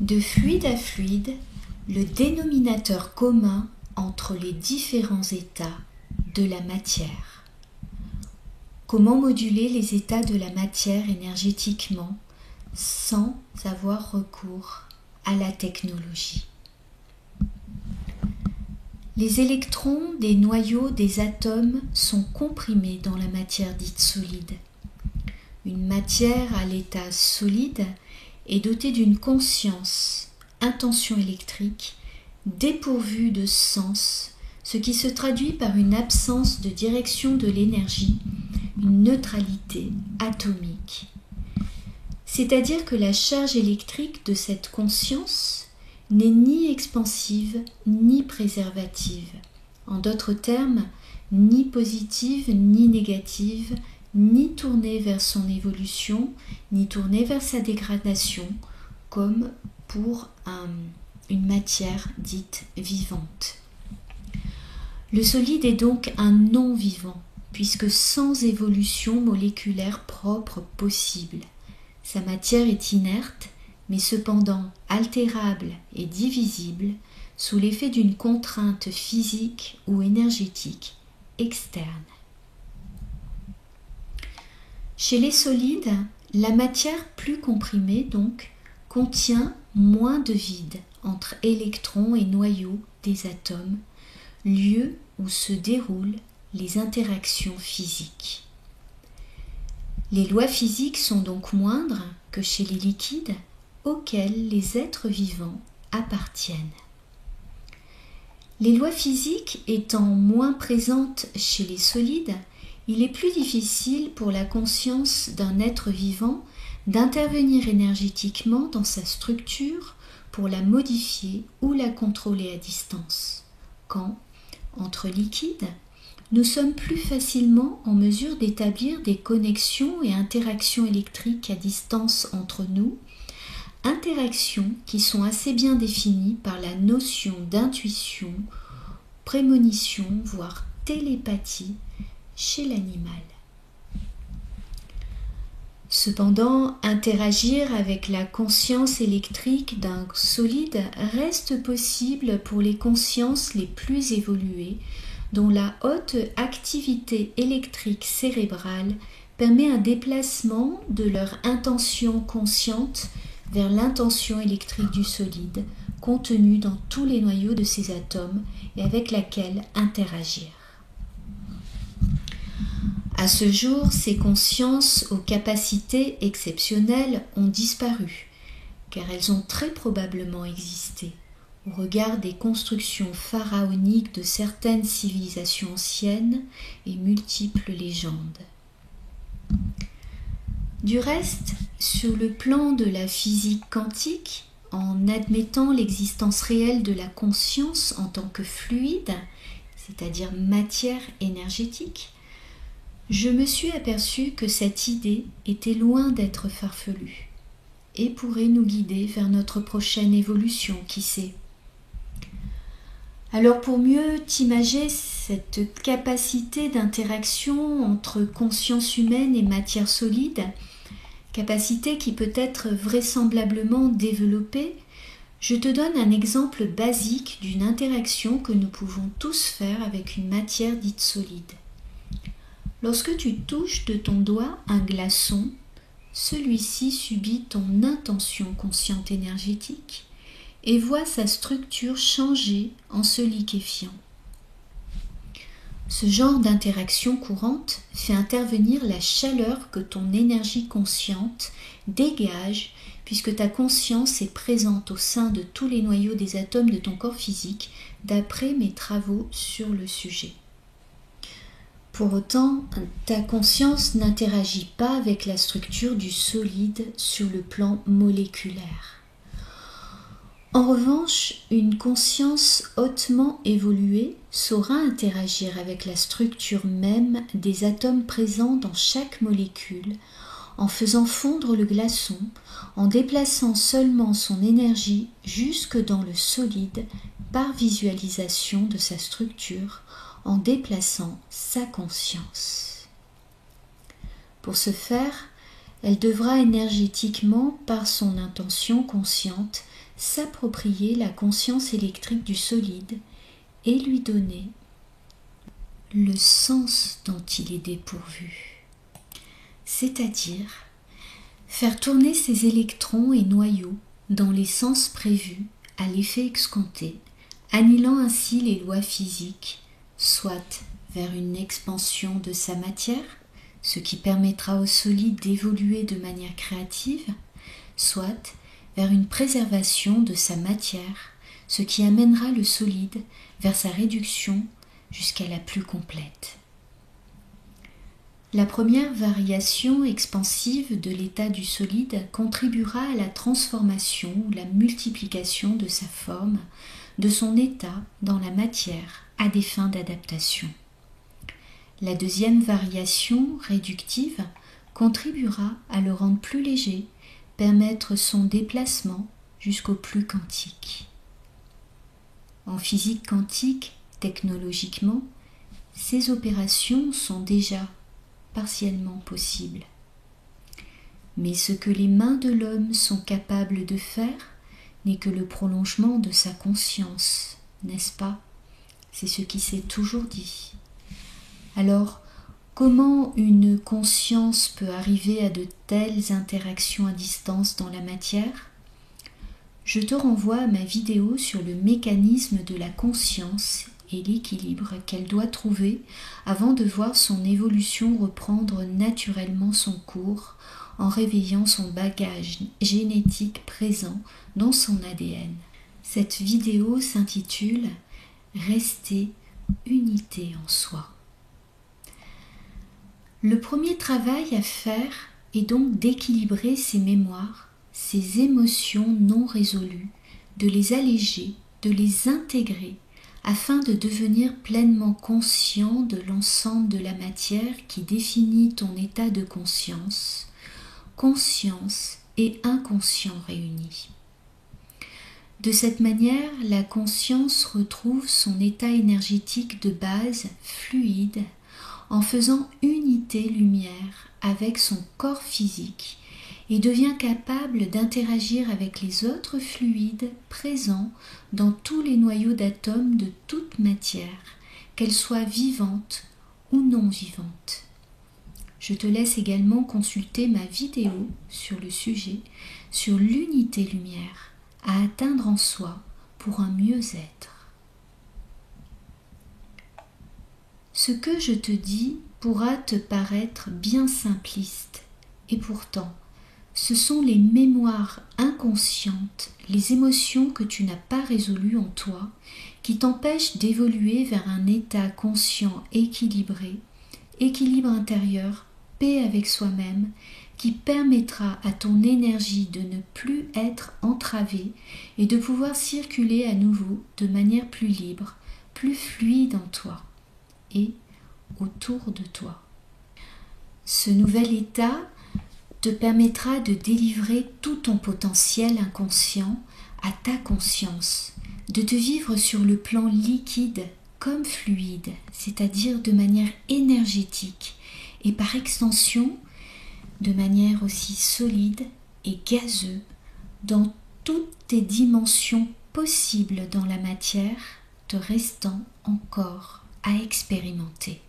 De fluide à fluide, le dénominateur commun entre les différents états de la matière. Comment moduler les états de la matière énergétiquement sans avoir recours à la technologie? Les électrons des noyaux des atomes sont comprimés dans la matière dite solide. Une matière à l'état solide est dotée d'une conscience, intention électrique, dépourvue de sens, ce qui se traduit par une absence de direction de l'énergie, une neutralité atomique. C'est-à-dire que la charge électrique de cette conscience n'est ni expansive ni préservative. En d'autres termes, ni positive ni négative, ni tournée vers son évolution, ni tournée vers sa dégradation, comme pour une matière dite vivante. Le solide est donc un non-vivant, puisque sans évolution moléculaire propre possible. Sa matière est inerte, mais cependant altérable et divisible sous l'effet d'une contrainte physique ou énergétique externe. Chez les solides, la matière plus comprimée donc contient moins de vide entre électrons et noyaux des atomes, lieu où se déroulent les interactions physiques. Les lois physiques sont donc moindres que chez les liquides auxquels les êtres vivants appartiennent. Les lois physiques étant moins présentes chez les solides, il est plus difficile pour la conscience d'un être vivant d'intervenir énergétiquement dans sa structure pour la modifier ou la contrôler à distance. Quand, entre liquides, nous sommes plus facilement en mesure d'établir des connexions et interactions électriques à distance entre nous, interactions qui sont assez bien définies par la notion d'intuition, prémonition, voire télépathie chez l'animal. Cependant, interagir avec la conscience électrique d'un solide reste possible pour les consciences les plus évoluées, dont la haute activité électrique cérébrale permet un déplacement de leur intention consciente vers l'intention électrique du solide, contenue dans tous les noyaux de ces atomes et avec laquelle interagir. À ce jour, ces consciences aux capacités exceptionnelles ont disparu, car elles ont très probablement existé au regard des constructions pharaoniques de certaines civilisations anciennes et multiples légendes. Du reste, sur le plan de la physique quantique, en admettant l'existence réelle de la conscience en tant que fluide, c'est-à-dire matière énergétique, je me suis aperçu que cette idée était loin d'être farfelue et pourrait nous guider vers notre prochaine évolution, qui sait. Alors pour mieux imager cette capacité d'interaction entre conscience humaine et matière solide, capacité qui peut être vraisemblablement développée, je te donne un exemple basique d'une interaction que nous pouvons tous faire avec une matière dite solide. Lorsque tu touches de ton doigt un glaçon, celui-ci subit ton intention consciente énergétique et voit sa structure changer en se liquéfiant. Ce genre d'interaction courante fait intervenir la chaleur que ton énergie consciente dégage puisque ta conscience est présente au sein de tous les noyaux des atomes de ton corps physique d'après mes travaux sur le sujet. Pour autant, ta conscience n'interagit pas avec la structure du solide sur le plan moléculaire. En revanche, une conscience hautement évoluée saura interagir avec la structure même des atomes présents dans chaque molécule, en faisant fondre le glaçon, en déplaçant seulement son énergie jusque dans le solide par visualisation de sa structure, en déplaçant sa conscience. Pour ce faire, elle devra énergétiquement, par son intention consciente, s'approprier la conscience électrique du solide et lui donner le sens dont il est dépourvu, c'est-à-dire faire tourner ces électrons et noyaux dans les sens prévus à l'effet escompté, annihilant ainsi les lois physiques, soit vers une expansion de sa matière, ce qui permettra au solide d'évoluer de manière créative, soit vers une préservation de sa matière, ce qui amènera le solide vers sa réduction jusqu'à la plus complète. La première variation expansive de l'état du solide contribuera à la transformation ou la multiplication de sa forme, de son état dans la matière à des fins d'adaptation. La deuxième variation réductive contribuera à le rendre plus léger, permettre son déplacement jusqu'au plus quantique. En physique quantique, technologiquement, ces opérations sont déjà partiellement possibles. Mais ce que les mains de l'homme sont capables de faire n'est que le prolongement de sa conscience, n'est-ce pas? C'est ce qui s'est toujours dit. Alors, comment une conscience peut arriver à de telles interactions à distance dans la matière? Je te renvoie à ma vidéo sur le mécanisme de la conscience et l'équilibre qu'elle doit trouver avant de voir son évolution reprendre naturellement son cours en réveillant son bagage génétique présent dans son ADN. Cette vidéo s'intitule « Rester unité en soi ». Le premier travail à faire est donc d'équilibrer ses mémoires, ses émotions non résolues, de les alléger, de les intégrer, afin de devenir pleinement conscient de l'ensemble de la matière qui définit ton état de conscience, conscience et inconscient réunis. De cette manière, la conscience retrouve son état énergétique de base fluide, en faisant unité lumière avec son corps physique et devient capable d'interagir avec les autres fluides présents dans tous les noyaux d'atomes de toute matière, qu'elle soit vivante ou non vivante. Je te laisse également consulter ma vidéo sur le sujet, sur l'unité lumière à atteindre en soi pour un mieux-être. Ce que je te dis pourra te paraître bien simpliste, et pourtant, ce sont les mémoires inconscientes, les émotions que tu n'as pas résolues en toi, qui t'empêchent d'évoluer vers un état conscient équilibré, équilibre intérieur, paix avec soi-même, qui permettra à ton énergie de ne plus être entravée et de pouvoir circuler à nouveau de manière plus libre, plus fluide en toi et autour de toi. Ce nouvel état te permettra de délivrer tout ton potentiel inconscient à ta conscience, de te vivre sur le plan liquide comme fluide, c'est-à-dire de manière énergétique et par extension de manière aussi solide et gazeuse dans toutes tes dimensions possibles dans la matière, te restant encore à expérimenter.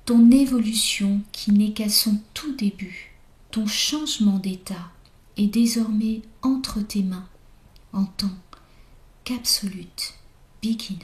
Ton évolution qui n'est qu'à son tout début, ton changement d'état est désormais entre tes mains en tant qu'absolute beginner.